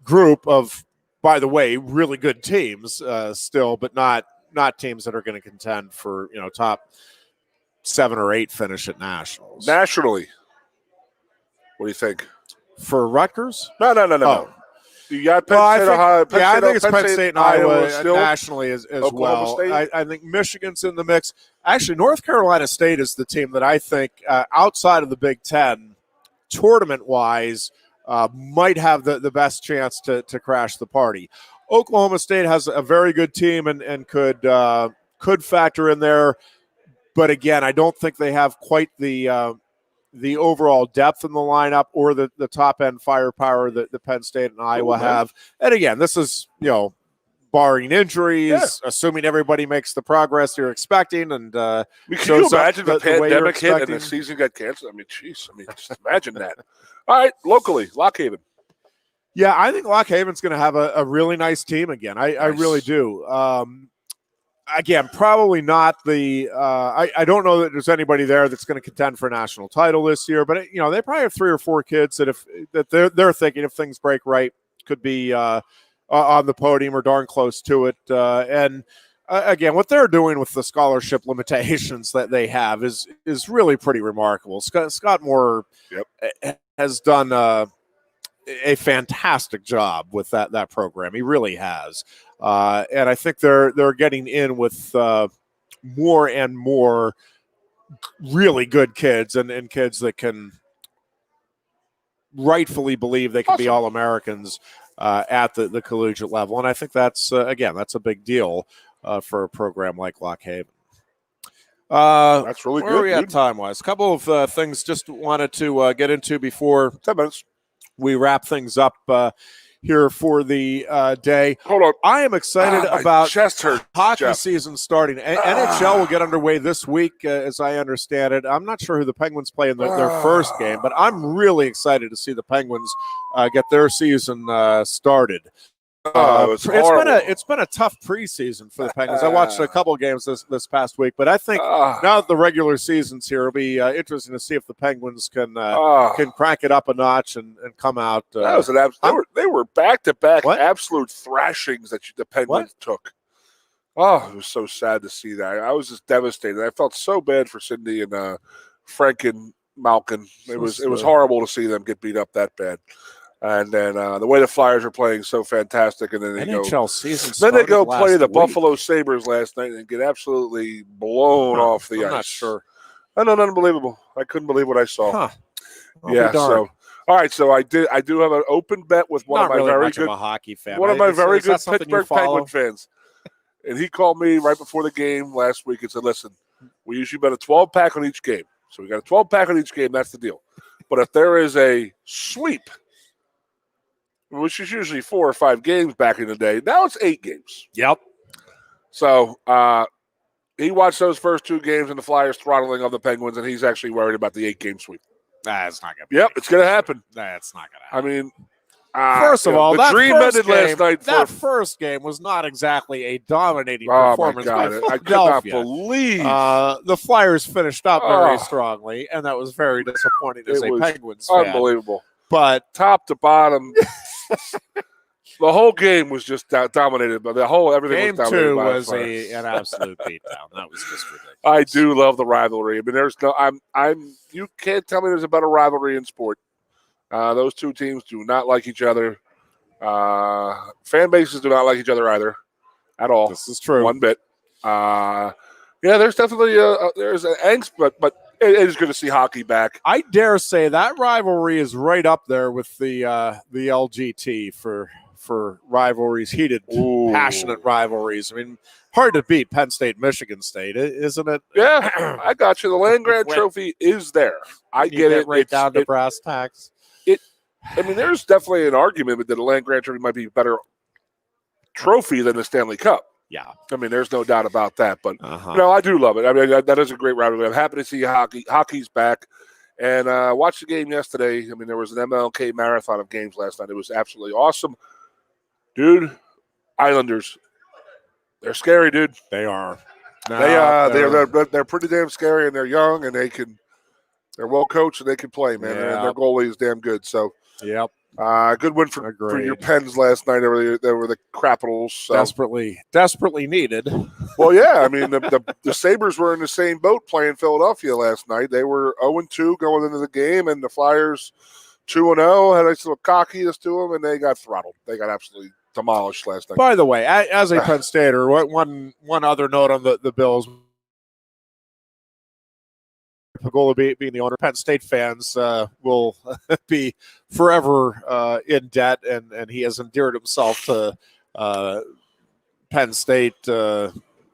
group of, by the way, really good teams still, but not teams that are going to contend for, top 7 or 8 finish at nationals. Nationally, what do you think? For Rutgers? No. Oh. You got Penn State, Ohio. I think it's Penn State and Iowa still, nationally as Oklahoma well. State? I think Michigan's in the mix. Actually, North Carolina State is the team that I think, outside of the Big Ten, tournament-wise, might have the best chance to crash the party. Oklahoma State has a very good team and could factor in there. But again, I don't think they have quite the overall depth in the lineup or the top end firepower that the Penn State and Iowa have. And again, this is, barring injuries, assuming everybody makes the progress you're expecting. And can you imagine the pandemic hit and the season got canceled? Just imagine that. All right, locally, Lock Haven. Yeah, I think Lock Haven's going to have a really nice team again. I really do. Again, probably not the I don't know that there's anybody there that's going to contend for a national title this year, but they probably have 3 or 4 kids that they're thinking if things break right could be on the podium or darn close to it. And again, what they're doing with the scholarship limitations that they have is really pretty remarkable. Scott Moore has done a fantastic job with that program. He really has. And I think they're getting in with more and more really good kids and kids that can rightfully believe they can be All-Americans at the collegiate level. And I think that's a big deal for a program like Lock Haven. That's really good. Where are we at time-wise? A couple of things just wanted to get into before 10 minutes. We wrap things up here for the day. Hold on. I am excited about hockey Jeff. Season starting. NHL will get underway this week, as I understand it. I'm not sure who the Penguins play in their first game, but I'm really excited to see the Penguins get their season started. It's been a tough preseason for the Penguins. I watched a couple games this past week, but I think now that the regular season's here, it'll be interesting to see if the Penguins can crank it up a notch and come out. That was they were back-to-back absolute thrashings that the Penguins took. Oh, it was so sad to see that. I was just devastated. I felt so bad for Cindy and Frank and Malkin. It was horrible to see them get beat up that bad. And then the way the Flyers are playing so fantastic, and then they go play the Buffalo Sabres last night and get absolutely blown off the ice. I'm not sure. I know, unbelievable. I couldn't believe what I saw. Huh. So all right. So I do have an open bet with one of my very good hockey fan. One of my very good Pittsburgh Penguin fans, and he called me right before the game last week and said, "Listen, we usually bet a 12-pack on each game, so we got a 12-pack on each game. That's the deal. But if there is a sweep." Which is usually 4 or 5 games back in the day. Now it's 8 games. Yep. So he watched those first 2 games and the Flyers throttling of the Penguins, and he's actually worried about the 8-game sweep. That's not going to Yep, it's going to happen. That's not going to happen. I mean, first of all, the dream ended last night. That first game was not exactly a dominating performance. Oh, my God. I could not believe. The Flyers finished up very strongly, and that was very disappointing as a Penguins fan. Unbelievable. But top to bottom, the whole game was just dominated by everything. Game was 2 was an absolute beatdown. That was just ridiculous. I do love the rivalry. I mean, there's no, you can't tell me there's a better rivalry in sport. Those 2 teams do not like each other. Fan bases do not like each other either, at all. This is true. One bit. There's definitely there's an angst, but it is good to see hockey back. I dare say that rivalry is right up there with the LGT for rivalries, heated, passionate rivalries. I mean, hard to beat Penn State, Michigan State, isn't it? Yeah, I got you. The Land Grant Trophy is there. I get it. Right down to brass tacks. There's definitely an argument that the Land Grant Trophy might be a better trophy than the Stanley Cup. Yeah. I mean, there's no doubt about that. But, I do love it. I mean, that is a great rivalry. I'm happy to see hockey's back. And watched the game yesterday. I mean, there was an MLK marathon of games last night. It was absolutely awesome. Dude, Islanders, they're scary, dude. They are. They're pretty damn scary, and they're young, and they can They're well coached and they can play, man. Yeah. And their goalie is damn good. So, Yep. Good win for your Pens last night. They were the Capitals. So. Desperately needed. Well, yeah. I mean, the Sabres were in the same boat playing Philadelphia last night. They were 0-2 going into the game, and the Flyers 2-0 had a nice little cockiness to them, and they got throttled. They got absolutely demolished last night. By the way, as a Penn Stater, one other note on the Bills. Pagola being the owner, Penn State fans will be forever in debt, and he has endeared himself to Penn State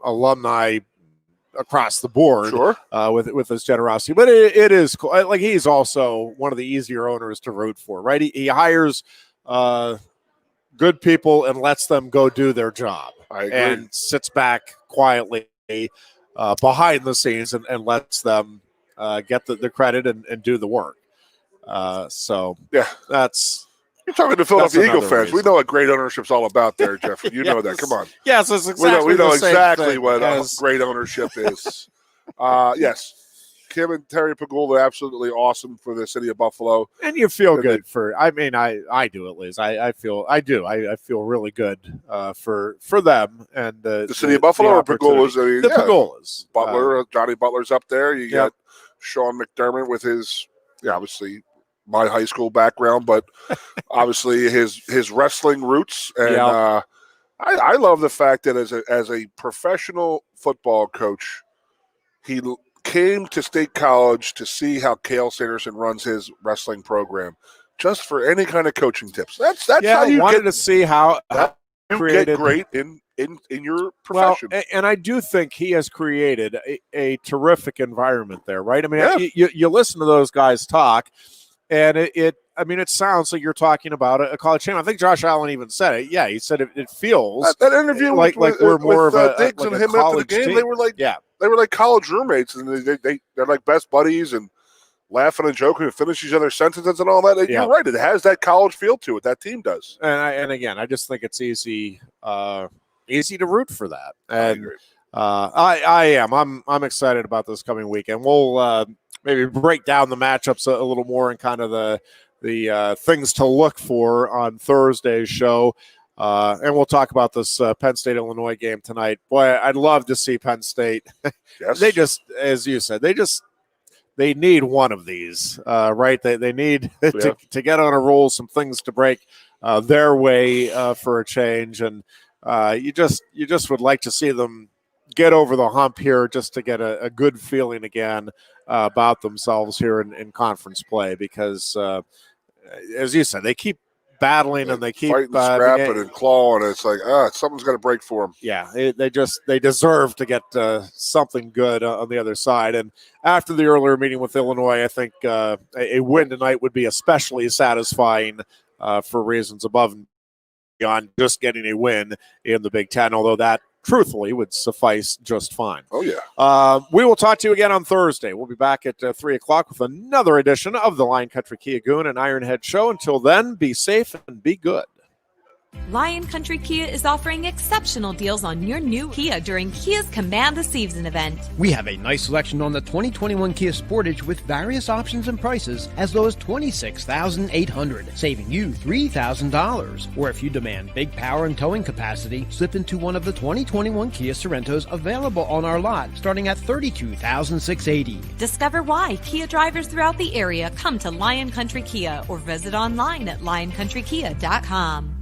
alumni across the board, sure. With his generosity. But it is cool. Like, he's also one of the easier owners to root for, right? He hires good people and lets them go do their job, and sits back quietly behind the scenes and lets them get the credit and do the work. So yeah, that's. You're talking to Philadelphia Eagle fans. Reason. We know what great ownership's all about there, Jeff. You know that. Come on. Yes, it's exactly we know the exactly same what great ownership is. Yes. Kim and Terry Pagola, absolutely awesome for the city of Buffalo. And you feel good I do, at least. I feel really good for them and the city of Buffalo or Pagolas. The Pagolas. Butler, Johnny Butler's up there. You got Sean McDermott with his obviously my high school background, but obviously his wrestling roots. And I love the fact that as a professional football coach, he came to State College to see how Cale Sanderson runs his wrestling program, just for any kind of coaching tips. That's how you wanted to see how you get great in your profession. Well, and I do think he has created a terrific environment there, right? I mean, you listen to those guys talk, and it sounds like you're talking about a college champion. I think Josh Allen even said it. Yeah, he said it feels that interview like we're more of a Diggs like and a him after the game. team. They were like college roommates, and they're like best buddies and laughing and joking and finish each other's sentences and all that. You're right; it has that college feel to it. That team does. And again, I just think it's easy to root for that. And I am. I'm excited about this coming weekend. We'll maybe break down the matchups a little more and kind of the things to look for on Thursday's show. And we'll talk about this Penn State-Illinois game tonight. Boy, I'd love to see Penn State. Yes. They just, as you said, they need one of these, right? They need to get on a roll, some things to break their way for a change. And you just would like to see them get over the hump here just to get a good feeling again about themselves here in conference play, because as you said, they keep battling and they keep fighting, scrapping, and clawing. It's like something's got to break for them. Yeah, they deserve to get something good on the other side. And after the earlier meeting with Illinois, I think a win tonight would be especially satisfying for reasons above and beyond just getting a win in the Big Ten. Although that, truthfully, would suffice just fine. Oh, yeah. We will talk to you again on Thursday. We'll be back at 3 o'clock with another edition of the Lion Country Kia Goon and Ironhead Show. Until then, be safe and be good. Lion Country Kia is offering exceptional deals on your new Kia during Kia's Command the Season event. We have a nice selection on the 2021 Kia Sportage with various options and prices as low as $26,800, saving you $3,000. Or if you demand big power and towing capacity, slip into one of the 2021 Kia Sorentos available on our lot starting at $32,680. Discover why Kia drivers throughout the area come to Lion Country Kia or visit online at lioncountrykia.com.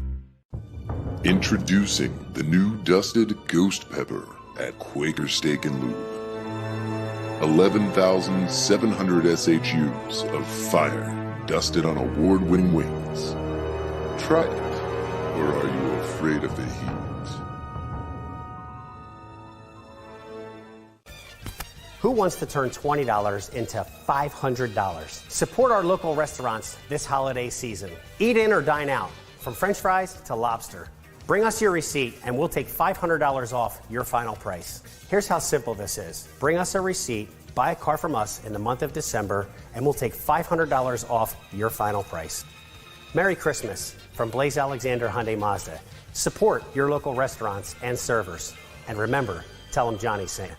Introducing the new dusted Ghost Pepper at Quaker Steak and Lube. 11,700 SHUs of fire dusted on award-winning wings. Try it, or are you afraid of the heat? Who wants to turn $20 into $500? Support our local restaurants this holiday season. Eat in or dine out, from French fries to lobster. Bring us your receipt and we'll take $500 off your final price. Here's how simple this is. Bring us a receipt, buy a car from us in the month of December, and we'll take $500 off your final price. Merry Christmas from Blaze Alexander Hyundai Mazda. Support your local restaurants and servers. And remember, tell them Johnny sent you.